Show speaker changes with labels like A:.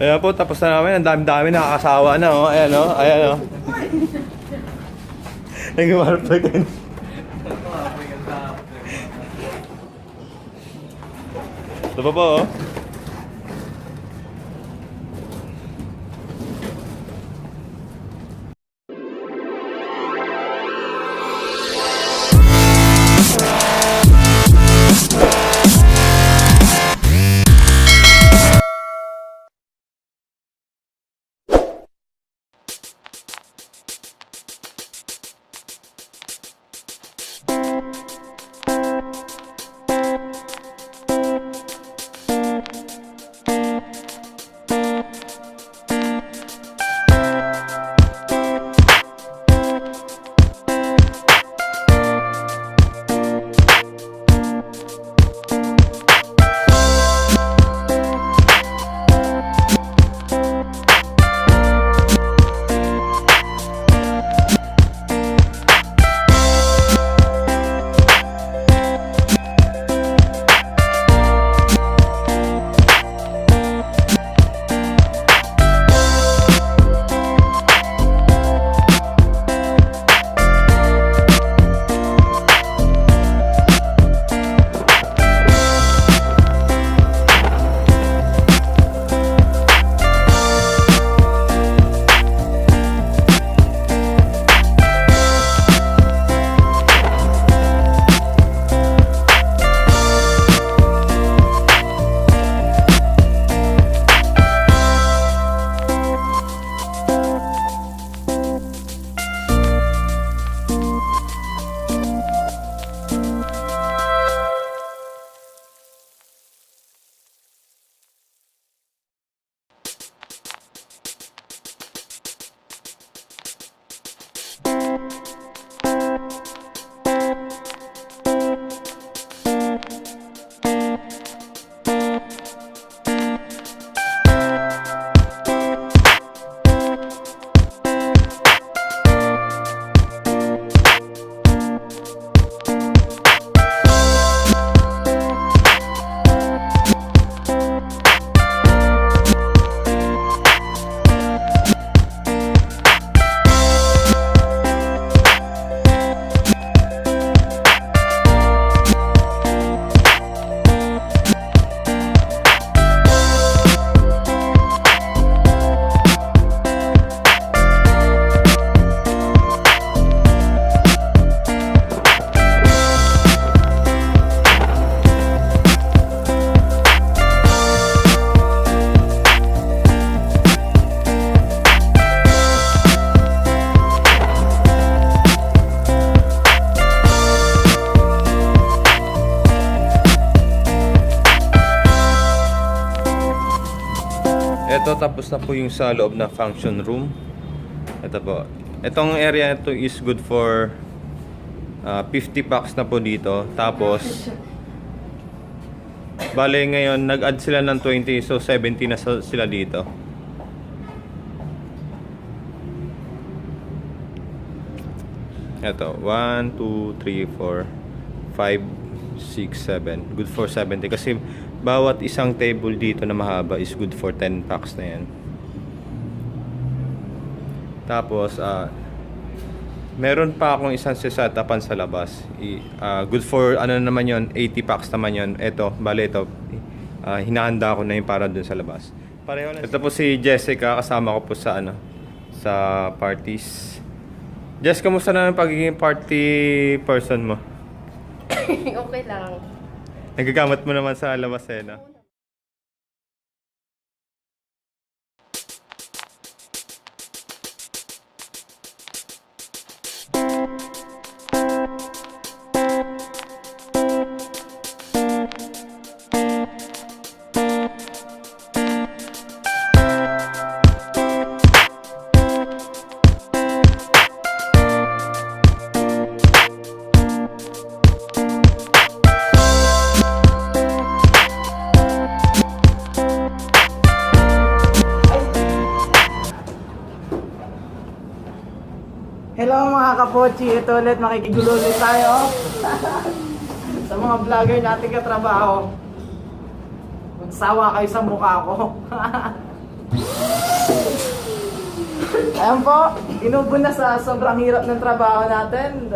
A: Ayan po, tapos na namin. Ang dami-dami, nakakasawa na, oh. Ayan, oh. Ayan, oh. Nag-marpa ka na. Ito pa po, oh. Ito, tapos na po yung sa loob na function room. Ito po. Itong area ito is good for 50 packs na po dito. Tapos bale ngayon nag-add sila ng 20, so 70 na sila dito. Ito, 1, 2, 3, 4, 5, 6, 7. Good for 70 kasi bawat isang table dito na mahaba is good for 10 packs na yan. Tapos meron pa akong isang sesatapan sa labas. Good for ano naman yon, 80 packs naman yon. Ito, bale ito, hinahanda ko na yun para dun sa labas. Pareho lang. Ito po si Jessica, kasama ko po sa sa parties. Jess, kamusta na ang pagiging party person mo?
B: Okay lang.
A: Nagagamit mo naman sa labas eh, no?
C: Hello mga kapochi, ito ulit makikigulo ulit tayo sa mga vlogger natin katrabaho. Magsawa kayo sa mukha ko. Ayan po, inubo na sa sobrang hirap ng trabaho natin.